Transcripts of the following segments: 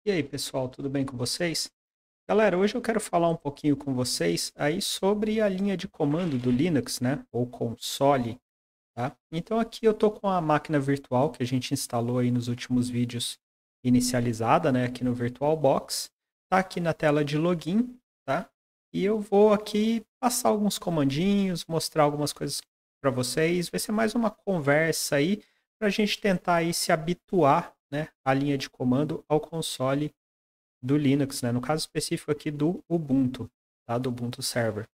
E aí, pessoal, tudo bem com vocês? Galera, hoje eu quero falar um pouquinho com vocês aí sobre a linha de comando do Linux, né? Ou console, tá? Então aqui eu tô com a máquina virtual que a gente instalou aí nos últimos vídeos inicializada, né? Aqui no VirtualBox. Tá aqui na tela de login, tá? E eu vou aqui passar alguns comandinhos, mostrar algumas coisas para vocês. Vai ser mais uma conversa aí para a gente tentar aí se habituar, né? A linha de comando ao console do Linux, né? No caso específico aqui do Ubuntu, tá? Do Ubuntu Server.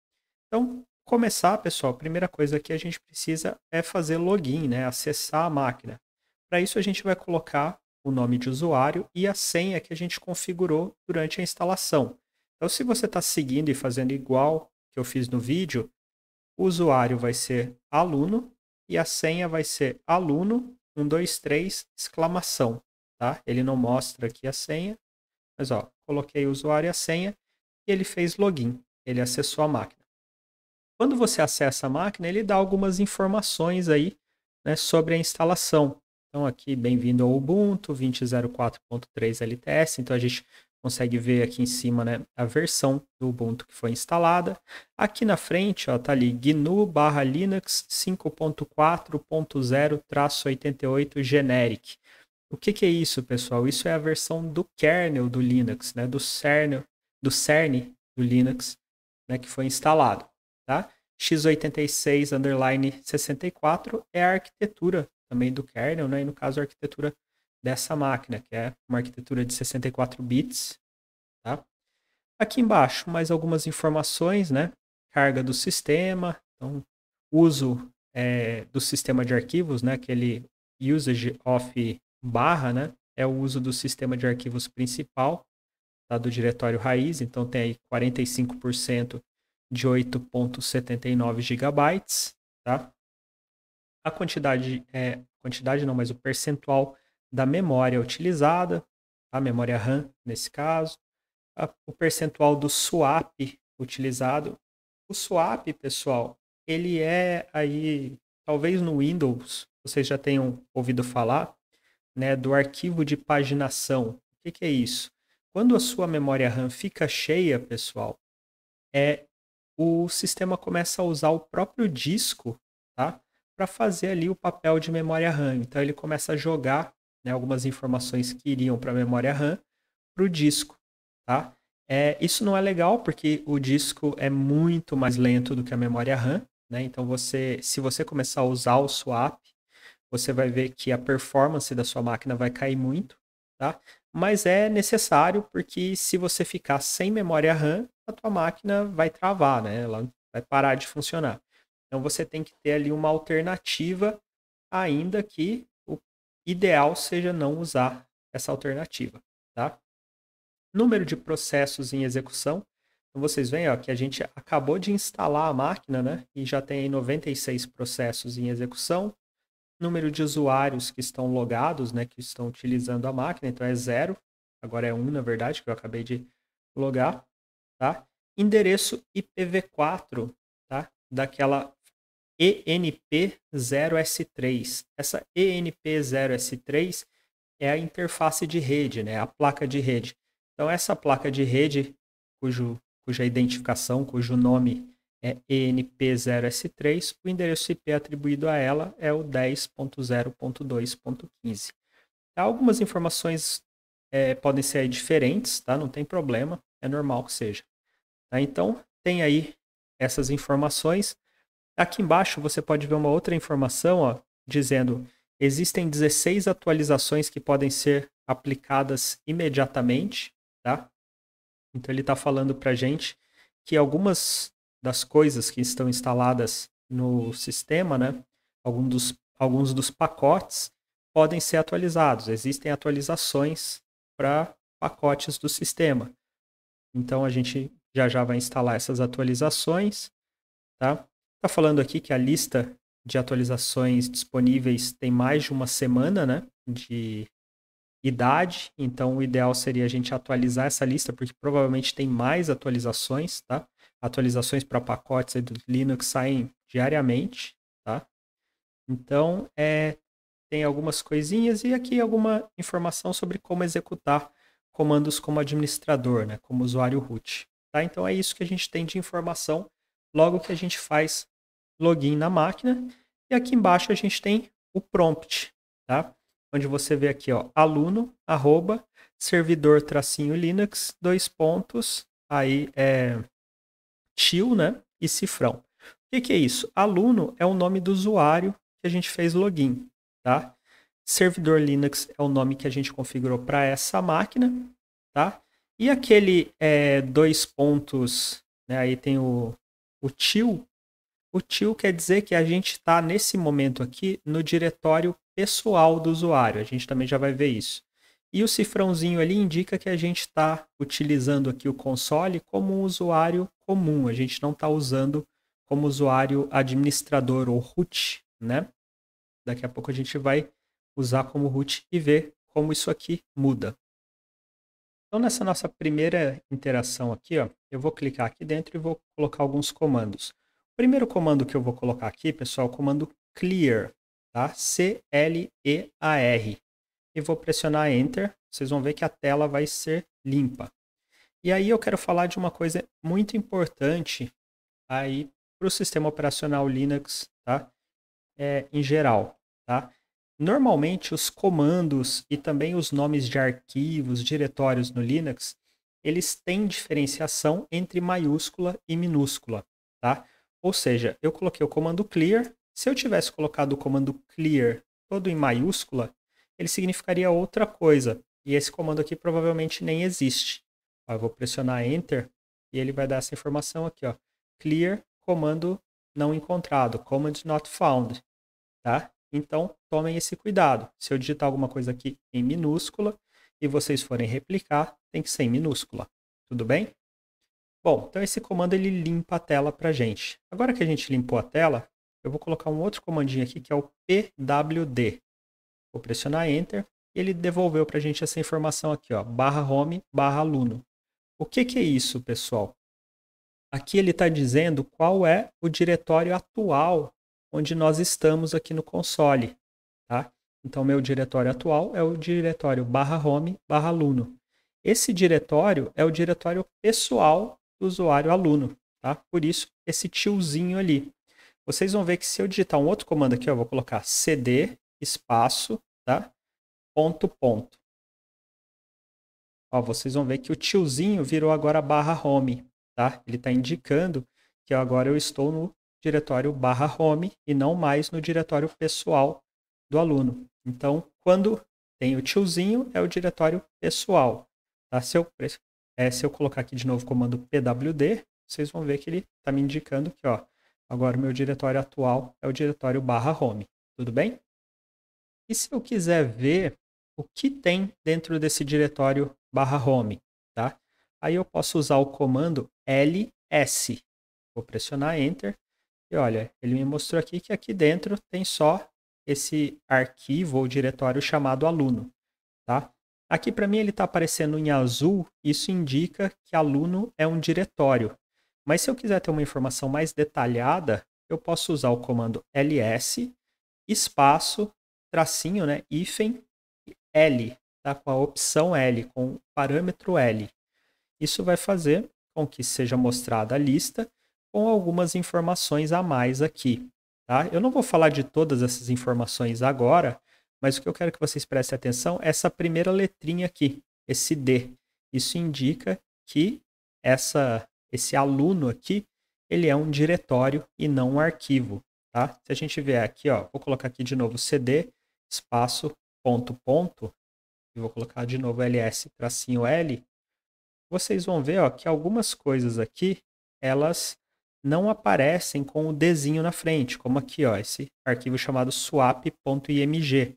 Então, começar, pessoal, a primeira coisa que a gente precisa é fazer login, né? Acessar a máquina. Para isso, a gente vai colocar o nome de usuário e a senha que a gente configurou durante a instalação. Então, se você está seguindo e fazendo igual que eu fiz no vídeo, o usuário vai ser aluno e a senha vai ser aluno 123 exclamação, tá? Ele não mostra aqui a senha, mas ó, coloquei o usuário e a senha e ele fez login, ele acessou a máquina. Quando você acessa a máquina, ele dá algumas informações aí, né, sobre a instalação. Então aqui, bem-vindo ao Ubuntu 20.04.3 LTS. Então a gente consegue ver aqui em cima, né, a versão do Ubuntu que foi instalada. Aqui na frente, ó, tá ali GNU/Linux 5.4.0-88 generic. O que é isso, pessoal? Isso é a versão do kernel do Linux, né? Do cerne do Linux, né? Que foi instalado, tá? x86-64 é a arquitetura também do kernel, né? E no caso a arquitetura dessa máquina, que é uma arquitetura de 64 bits, tá? Aqui embaixo, mais algumas informações, né? Carga do sistema, então, uso do sistema de arquivos, né? Aquele usage of barra, né? É o uso do sistema de arquivos principal, tá? Do diretório raiz, então tem aí 45% de 8,79 gigabytes, tá? Quantidade não, mas o percentual da memória utilizada, a memória RAM nesse caso, o percentual do swap utilizado. O swap, pessoal, ele é aí, talvez no Windows, vocês já tenham ouvido falar, né, do arquivo de paginação. O que é isso? Quando a sua memória RAM fica cheia, pessoal, o sistema começa a usar o próprio disco, tá, para fazer ali o papel de memória RAM. Então ele começa a jogar, né, algumas informações que iriam para a memória RAM para o disco, tá? Isso não é legal porque o disco é muito mais lento do que a memória RAM, né? Então se você começar a usar o swap, você vai ver que a performance da sua máquina vai cair muito, tá? Mas é necessário porque se você ficar sem memória RAM, a tua máquina vai travar, né? Ela vai parar de funcionar. Então você tem que ter ali uma alternativa, ainda que o ideal seja não usar essa alternativa, tá? Número de processos em execução. Então vocês veem ó, que a gente acabou de instalar a máquina, né? E já tem aí 96 processos em execução. Número de usuários que estão logados, né? Que estão utilizando a máquina. Então é zero. Agora é um, na verdade, que eu acabei de logar. Tá? Endereço IPv4, tá? Daquela ENP0S3. Essa ENP0S3 é a interface de rede, né? A placa de rede. Então, essa placa de rede, cuja identificação, cujo nome é ENP0S3, o endereço IP atribuído a ela é o 10.0.2.15. Tá? Algumas informações podem ser diferentes, tá? Não tem problema, é normal que seja. Tá? Então, tem aí essas informações. Aqui embaixo você pode ver uma outra informação, ó, dizendo existem 16 atualizações que podem ser aplicadas imediatamente, tá? Então ele está falando para a gente que algumas das coisas que estão instaladas no sistema, né, alguns dos pacotes podem ser atualizados. Existem atualizações para pacotes do sistema. Então a gente já vai instalar essas atualizações, tá? Tá falando aqui que a lista de atualizações disponíveis tem mais de uma semana, né, de idade, então o ideal seria a gente atualizar essa lista, porque provavelmente tem mais atualizações, tá? Atualizações para pacotes do Linux saem diariamente, tá? Então, tem algumas coisinhas e aqui alguma informação sobre como executar comandos como administrador, né, como usuário root. Tá? Então é isso que a gente tem de informação logo que a gente faz login na máquina. E aqui embaixo a gente tem o prompt, tá? Onde você vê aqui, ó, aluno, arroba, servidor tracinho Linux, dois pontos, aí til, né, e cifrão. O que é isso? Aluno é o nome do usuário que a gente fez login, tá? Servidor Linux é o nome que a gente configurou para essa máquina, tá? E aquele dois pontos, né, aí tem o til. O til quer dizer que a gente está, nesse momento aqui, no diretório pessoal do usuário. A gente também já vai ver isso. E o cifrãozinho ali indica que a gente está utilizando aqui o console como um usuário comum. A gente não está usando como usuário administrador ou root, né? Daqui a pouco a gente vai usar como root e ver como isso aqui muda. Então, nessa nossa primeira interação aqui, ó, eu vou clicar aqui dentro e vou colocar alguns comandos. O primeiro comando que eu vou colocar aqui, pessoal, é o comando clear, tá? C-L-E-A-R. E vou pressionar Enter, vocês vão ver que a tela vai ser limpa. E aí eu quero falar de uma coisa muito importante aí para o sistema operacional Linux, tá? Em geral, tá? Normalmente os comandos e também os nomes de arquivos, diretórios no Linux, eles têm diferenciação entre maiúscula e minúscula, tá? Ou seja, eu coloquei o comando clear, se eu tivesse colocado o comando clear todo em maiúscula, ele significaria outra coisa, e esse comando aqui provavelmente nem existe. Ó, eu vou pressionar Enter e ele vai dar essa informação aqui, ó, clear, comando não encontrado, command not found, tá? Então, tomem esse cuidado. Se eu digitar alguma coisa aqui em minúscula e vocês forem replicar, tem que ser em minúscula. Tudo bem? Bom, então esse comando ele limpa a tela para a gente. Agora que a gente limpou a tela, eu vou colocar um outro comandinho aqui que é o pwd. Vou pressionar Enter e ele devolveu para a gente essa informação aqui, ó, /home /aluno. O que é isso, pessoal? Aqui ele está dizendo qual é o diretório atual onde nós estamos aqui no console, tá? Então, meu diretório atual é o diretório /home /aluno. Esse diretório é o diretório pessoal do usuário aluno, tá? Por isso, esse tiozinho ali. Vocês vão ver que se eu digitar um outro comando aqui, eu vou colocar cd espaço, tá? Ponto. Ó, vocês vão ver que o tiozinho virou agora /home, tá? Ele está indicando que agora eu estou no diretório /home e não mais no diretório pessoal do aluno. Então, quando tem o tiozinho, é o diretório pessoal. Tá? Se eu colocar aqui de novo o comando pwd, vocês vão ver que ele está me indicando que, ó, agora o meu diretório atual é o diretório /home. Tudo bem? E se eu quiser ver o que tem dentro desse diretório /home, tá? Aí eu posso usar o comando ls. Vou pressionar Enter e olha, ele me mostrou aqui que aqui dentro tem só esse arquivo ou diretório chamado aluno, tá? Aqui para mim ele está aparecendo em azul, isso indica que aluno é um diretório. Mas se eu quiser ter uma informação mais detalhada, eu posso usar o comando ls espaço tracinho, né, hífen L, tá? Com a opção L, com o parâmetro L. Isso vai fazer com que seja mostrada a lista com algumas informações a mais aqui, tá? Eu não vou falar de todas essas informações agora, mas o que eu quero que vocês prestem atenção é essa primeira letrinha aqui, esse D. Isso indica que esse aluno aqui, ele é um diretório e não um arquivo, tá? Se a gente vier aqui, ó, vou colocar aqui de novo cd espaço ponto e vou colocar de novo ls tracinho L, vocês vão ver, ó, que algumas coisas aqui, elas não aparecem com o Dzinho na frente, como aqui, ó, esse arquivo chamado swap.img.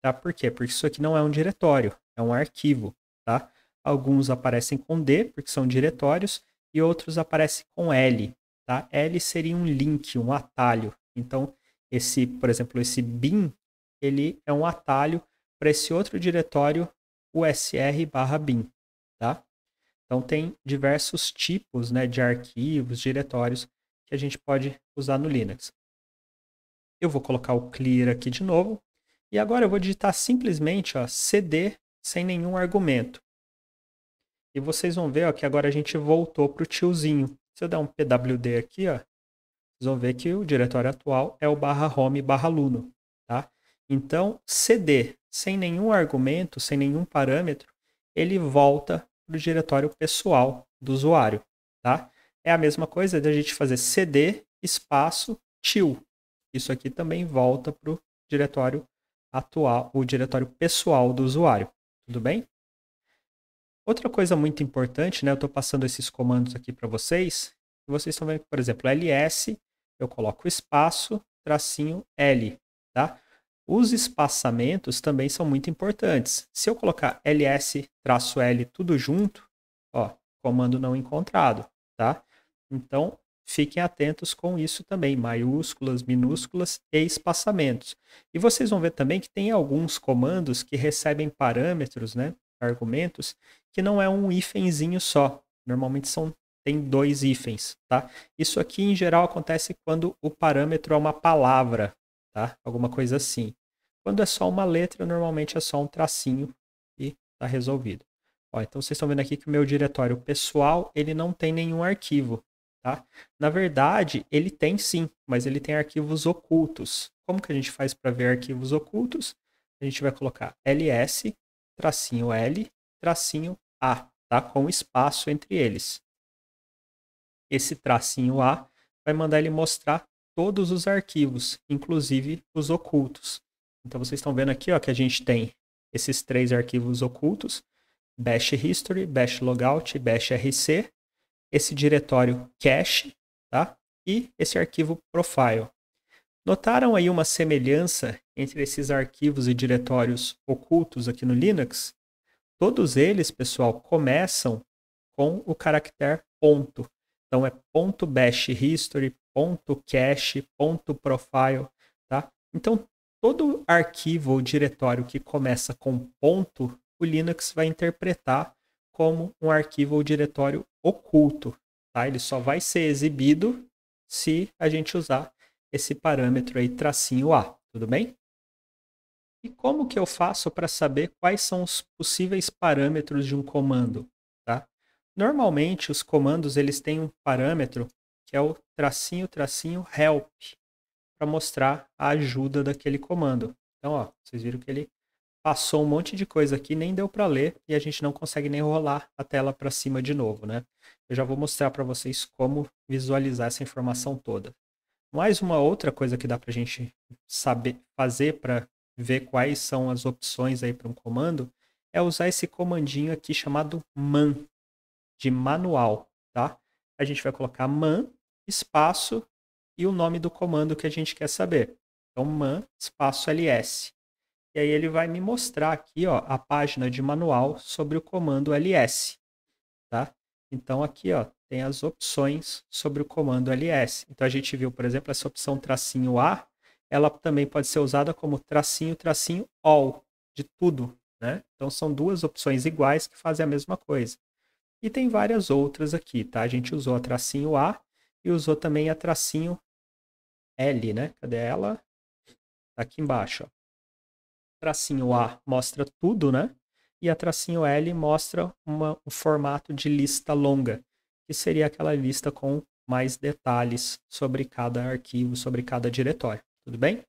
Tá? Por quê? Porque isso aqui não é um diretório, é um arquivo. Tá? Alguns aparecem com D, porque são diretórios, e outros aparecem com L. Tá? L seria um link, um atalho. Então, por exemplo, esse bin, ele é um atalho para esse outro diretório usr/bin. Tá? Então, tem diversos tipos, né, de arquivos, diretórios que a gente pode usar no Linux. Eu vou colocar o clear aqui de novo. E agora eu vou digitar simplesmente, ó, cd sem nenhum argumento. E vocês vão ver ó, que agora a gente voltou para o tiozinho. Se eu der um pwd aqui, ó, vocês vão ver que o diretório atual é o /home/luno, tá? Então, cd sem nenhum argumento, sem nenhum parâmetro, ele volta para o diretório pessoal do usuário, tá? É a mesma coisa de a gente fazer cd espaço til. Isso aqui também volta para o diretório atual, o diretório pessoal do usuário, tudo bem? Outra coisa muito importante, né? Eu estou passando esses comandos aqui para vocês. Vocês estão vendo que, por exemplo, ls, eu coloco espaço, tracinho L, tá? Os espaçamentos também são muito importantes. Se eu colocar ls-l tudo junto, ó, comando não encontrado, tá? Então, fiquem atentos com isso também, maiúsculas, minúsculas e espaçamentos. E vocês vão ver também que tem alguns comandos que recebem parâmetros, né, argumentos, que não é um hífenzinho só. Normalmente tem 2 hífens, tá? Isso aqui, em geral, acontece quando o parâmetro é uma palavra, tá? Alguma coisa assim. Quando é só uma letra, normalmente é só um tracinho e está resolvido. Ó, então, vocês estão vendo aqui que o meu diretório pessoal, ele não tem nenhum arquivo, tá? Na verdade, ele tem sim, mas ele tem arquivos ocultos. Como que a gente faz para ver arquivos ocultos? A gente vai colocar ls, tracinho L, tracinho A, tá? Com espaço entre eles. Esse tracinho A vai mandar ele mostrar todos os arquivos, inclusive os ocultos. Então vocês estão vendo aqui ó, que a gente tem esses 3 arquivos ocultos, bash history, bash logout e bash rc, esse diretório cache, tá? E esse arquivo profile. Notaram aí uma semelhança entre esses arquivos e diretórios ocultos aqui no Linux? Todos eles, pessoal, começam com o caractere ponto. Então é .bash history, .cache, .profile, tá? Então todo arquivo ou diretório que começa com ponto, o Linux vai interpretar como um arquivo ou diretório oculto, tá? Ele só vai ser exibido se a gente usar esse parâmetro aí, tracinho A, tudo bem? E como que eu faço para saber quais são os possíveis parâmetros de um comando, tá? Normalmente os comandos eles têm um parâmetro que é o tracinho help para mostrar a ajuda daquele comando. Então, ó, vocês viram que ele passou um monte de coisa aqui, nem deu para ler e a gente não consegue nem rolar a tela para cima de novo, né? Eu já vou mostrar para vocês como visualizar essa informação toda. Mais uma outra coisa que dá para a gente saber fazer para ver quais são as opções aí para um comando é usar esse comandinho aqui chamado man, de manual, tá? A gente vai colocar man, espaço e o nome do comando que a gente quer saber. Então, man, espaço ls. E aí ele vai me mostrar aqui ó, a página de manual sobre o comando ls, tá? Então aqui ó, tem as opções sobre o comando ls. Então a gente viu, por exemplo, essa opção tracinho A, ela também pode ser usada como tracinho all, de tudo, né? Então são 2 opções iguais que fazem a mesma coisa. E tem várias outras aqui, tá? A gente usou a tracinho A e usou também a tracinho L, né? Cadê ela? Tá aqui embaixo, ó. Tracinho A mostra tudo, né? E a tracinho L mostra um formato de lista longa, que seria aquela lista com mais detalhes sobre cada arquivo, sobre cada diretório. Tudo bem?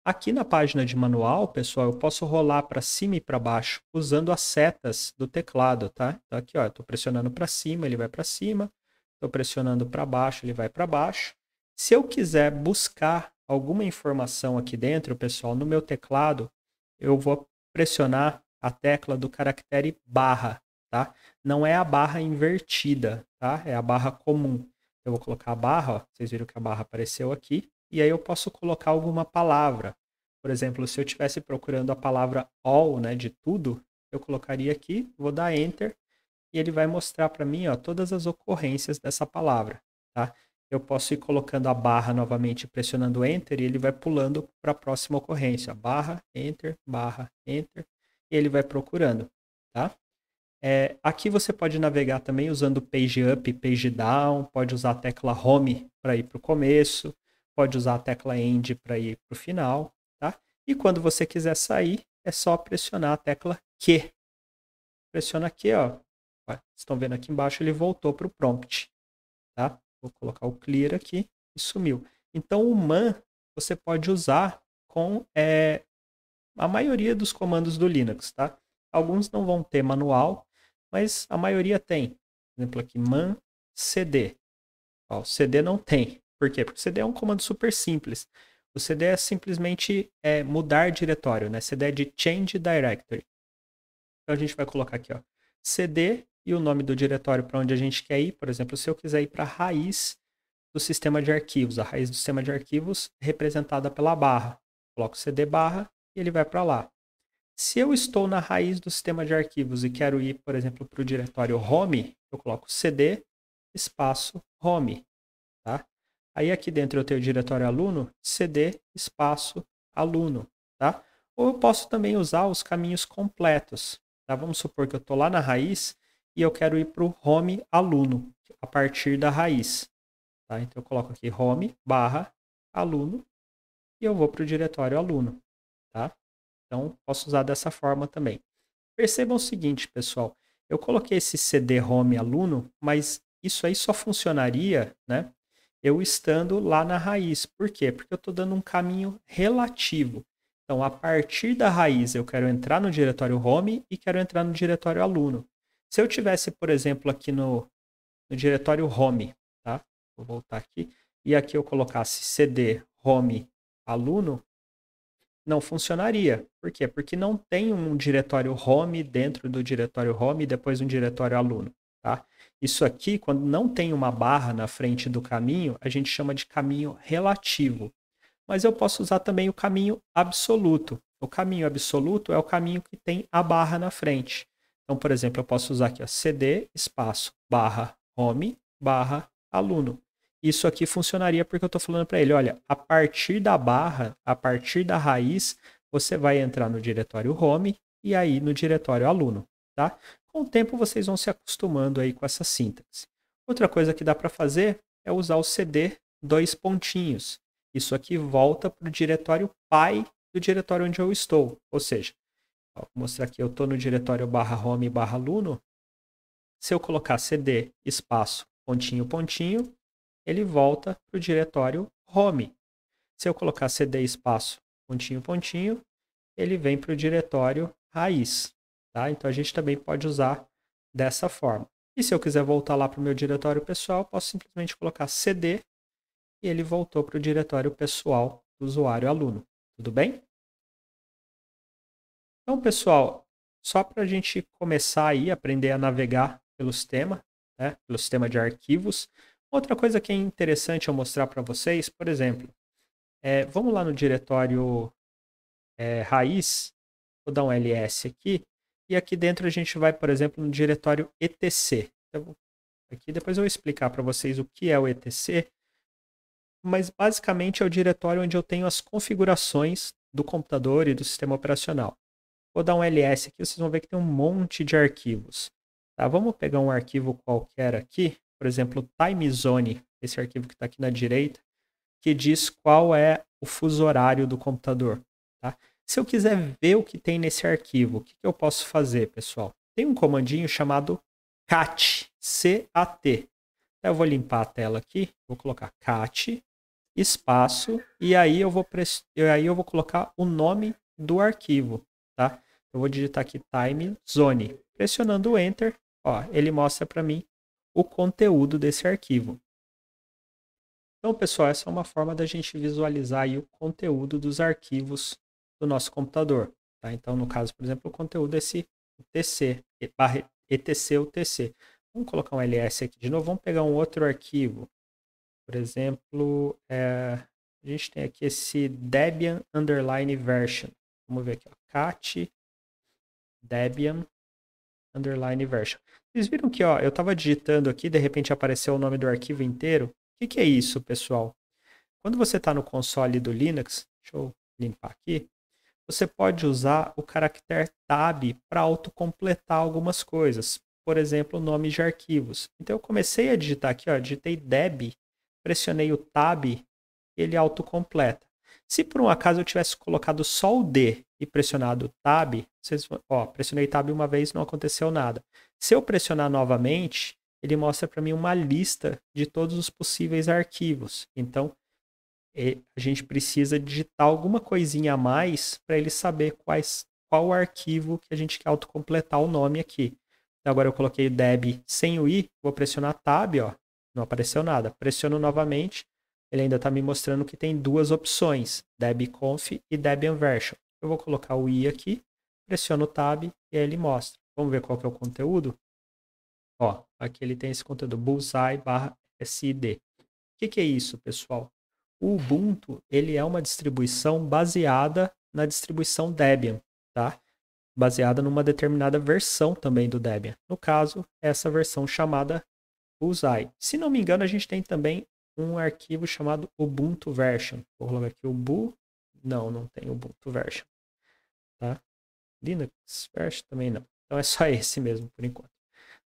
Aqui na página de manual, pessoal, eu posso rolar para cima e para baixo usando as setas do teclado, tá? Então aqui, ó, eu estou pressionando para cima, ele vai para cima. Estou pressionando para baixo, ele vai para baixo. Se eu quiser buscar alguma informação aqui dentro, pessoal, no meu teclado, eu vou pressionar a tecla do caractere barra, tá? Não é a barra invertida, tá? É a barra comum. Eu vou colocar a barra, ó, vocês viram que a barra apareceu aqui, e aí eu posso colocar alguma palavra. Por exemplo, se eu estivesse procurando a palavra all, né, de tudo, eu colocaria aqui, vou dar Enter, e ele vai mostrar para mim ó, todas as ocorrências dessa palavra, tá? Eu posso ir colocando a barra novamente, pressionando Enter, e ele vai pulando para a próxima ocorrência. Barra, Enter, e ele vai procurando, tá? Aqui você pode navegar também usando Page Up, Page Down, pode usar a tecla Home para ir para o começo, pode usar a tecla End para ir para o final, tá? E quando você quiser sair, é só pressionar a tecla Q. Pressiona Q, ó, Ó, vocês estão vendo aqui embaixo, ele voltou para o prompt. Tá? Vou colocar o clear aqui e sumiu. Então, o man você pode usar com a maioria dos comandos do Linux. Tá? Alguns não vão ter manual, mas a maioria tem. Por exemplo, aqui man cd. Ó, o cd não tem. Por quê? Porque o cd é um comando super simples. O cd é simplesmente mudar diretório, né? cd é de change directory. Então a gente vai colocar aqui, ó, cd e o nome do diretório para onde a gente quer ir. Por exemplo, se eu quiser ir para a raiz do sistema de arquivos, a raiz do sistema de arquivos representada pela barra. Coloco cd barra e ele vai para lá. Se eu estou na raiz do sistema de arquivos e quero ir, por exemplo, para o diretório home, eu coloco cd espaço home. Tá? Aí aqui dentro eu tenho o diretório aluno, cd espaço aluno. Tá? Ou eu posso também usar os caminhos completos. Tá? Vamos supor que eu estou lá na raiz e eu quero ir para o home aluno, a partir da raiz. Tá? Então eu coloco aqui home barra aluno e eu vou para o diretório aluno. Tá? Então posso usar dessa forma também. Percebam o seguinte, pessoal. Eu coloquei esse cd-home aluno, mas isso aí só funcionaria, né, eu estando lá na raiz. Por quê? Porque eu estou dando um caminho relativo. Então, a partir da raiz, eu quero entrar no diretório home e quero entrar no diretório aluno. Se eu tivesse, por exemplo, aqui no diretório home, tá? Vou voltar aqui, e aqui eu colocasse cd home aluno, não funcionaria. Por quê? Porque não tem um diretório home dentro do diretório home e depois um diretório aluno. Tá? Isso aqui, quando não tem uma barra na frente do caminho, a gente chama de caminho relativo. Mas eu posso usar também o caminho absoluto. O caminho absoluto é o caminho que tem a barra na frente. Então, por exemplo, eu posso usar aqui ó, cd espaço barra home barra aluno. Isso aqui funcionaria porque eu estou falando para ele, olha, a partir da barra, a partir da raiz, você vai entrar no diretório home e aí no diretório aluno. Tá? Com o tempo vocês vão se acostumando aí com essa sintaxe. Outra coisa que dá para fazer é usar o cd dois pontinhos. Isso aqui volta para o diretório pai do diretório onde eu estou. Ou seja, ó, vou mostrar aqui, eu estou no diretório barra home barra aluno. Se eu colocar cd espaço pontinho pontinho, ele volta para o diretório home. Se eu colocar cd espaço pontinho pontinho, ele vem para o diretório raiz. Tá? Então a gente também pode usar dessa forma. E se eu quiser voltar lá para o meu diretório pessoal, posso simplesmente colocar cd e ele voltou para o diretório pessoal do usuário aluno. Tudo bem? Então, pessoal, só para a gente começar aí, aprender a navegar pelo sistema, né, pelo sistema de arquivos. Outra coisa que é interessante eu mostrar para vocês, por exemplo, vamos lá no diretório raiz, vou dar um ls aqui, e aqui dentro a gente vai, por exemplo, no diretório etc. Então, aqui depois eu vou explicar para vocês o que é o etc, mas basicamente é o diretório onde eu tenho as configurações do computador e do sistema operacional. Vou dar um ls aqui, vocês vão ver que tem um monte de arquivos. Tá? Vamos pegar um arquivo qualquer aqui, por exemplo, timezone, esse arquivo que está aqui na direita, que diz qual é o fuso horário do computador. Tá? Se eu quiser ver o que tem nesse arquivo, o que eu posso fazer, pessoal? Tem um comandinho chamado cat, C-A-T. Então, eu vou limpar a tela aqui, vou colocar cat, espaço, e aí eu vou colocar o nome do arquivo. Tá? Eu vou digitar aqui timezone. Pressionando o Enter, ó, ele mostra para mim o conteúdo desse arquivo. Então, pessoal, essa é uma forma da gente visualizar aí o conteúdo dos arquivos do nosso computador. Tá? Então, no caso, por exemplo, o conteúdo é esse tc, etc UTC. Vamos colocar um ls aqui de novo, vamos pegar um outro arquivo. Por exemplo, a gente tem aqui esse Debian underline version. Vamos ver aqui, ó, cat Debian underline version. Vocês viram que ó, eu estava digitando aqui, de repente apareceu o nome do arquivo inteiro. O que é isso, pessoal? Quando você está no console do Linux, deixa eu limpar aqui, você pode usar o caractere tab para autocompletar algumas coisas. Por exemplo, nomes de arquivos. Então eu comecei a digitar aqui, ó, digitei deb, pressionei o tab, ele autocompleta. Se por um acaso eu tivesse colocado só o D e pressionado o tab, pressionei Tab uma vez, não aconteceu nada. Se eu pressionar novamente, ele mostra para mim uma lista de todos os possíveis arquivos. Então, a gente precisa digitar alguma coisinha a mais para ele saber qual arquivo que a gente quer autocompletar o nome aqui. Então, agora eu coloquei o deb sem o i, vou pressionar Tab, ó, não apareceu nada. Pressiono novamente, ele ainda está me mostrando que tem duas opções, debconf e debian-version. Eu vou colocar o i aqui, pressiono o Tab e aí ele mostra. Vamos ver qual que é o conteúdo? Ó, aqui ele tem esse conteúdo, bullseye/sid. O que é isso, pessoal? O Ubuntu, ele é uma distribuição baseada na distribuição Debian, tá? Baseada numa determinada versão também do Debian. No caso, essa versão chamada Bullseye. Se não me engano, a gente tem também um arquivo chamado Ubuntu Version. Vou colocar aqui não tem Ubuntu Version, tá? Linux Version também não. Então é só esse mesmo por enquanto.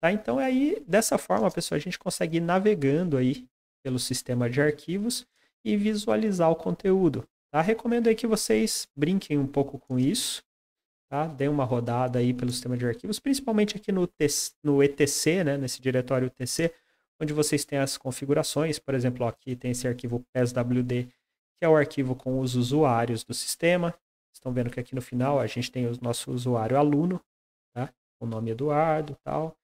Tá? Então aí, dessa forma, pessoal, a gente consegue ir navegando aí pelo sistema de arquivos e visualizar o conteúdo. Tá? Recomendo aí que vocês brinquem um pouco com isso, tá? Deem uma rodada aí pelo sistema de arquivos, principalmente aqui no etc, né? Nesse diretório etc, onde vocês têm as configurações. Por exemplo, ó, aqui tem esse arquivo PSWD, que é o arquivo com os usuários do sistema. Estão vendo que aqui no final a gente tem o nosso usuário aluno, tá? O nome Eduardo e tal.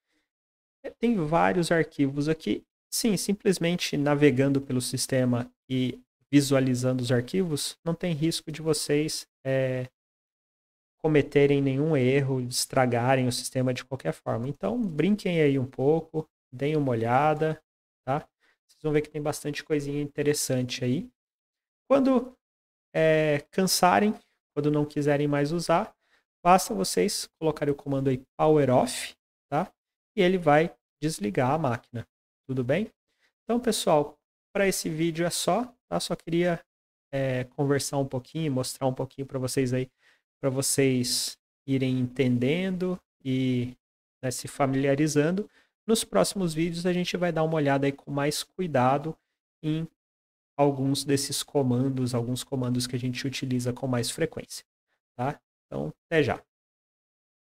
Tem vários arquivos aqui. Sim, simplesmente navegando pelo sistema e visualizando os arquivos, não tem risco de vocês cometerem nenhum erro, estragarem o sistema de qualquer forma. Então, brinquem aí um pouco, deem uma olhada, tá? Vocês vão ver que tem bastante coisinha interessante aí. Quando cansarem, quando não quiserem mais usar, basta vocês colocarem o comando aí power off, tá? E ele vai desligar a máquina. Tudo bem? Então, pessoal, para esse vídeo é só, tá? Só queria conversar um pouquinho, mostrar um pouquinho para vocês aí, para vocês irem entendendo e se familiarizando. Nos próximos vídeos a gente vai dar uma olhada aí com mais cuidado em alguns desses comandos, alguns comandos que a gente utiliza com mais frequência, tá? Então, até já.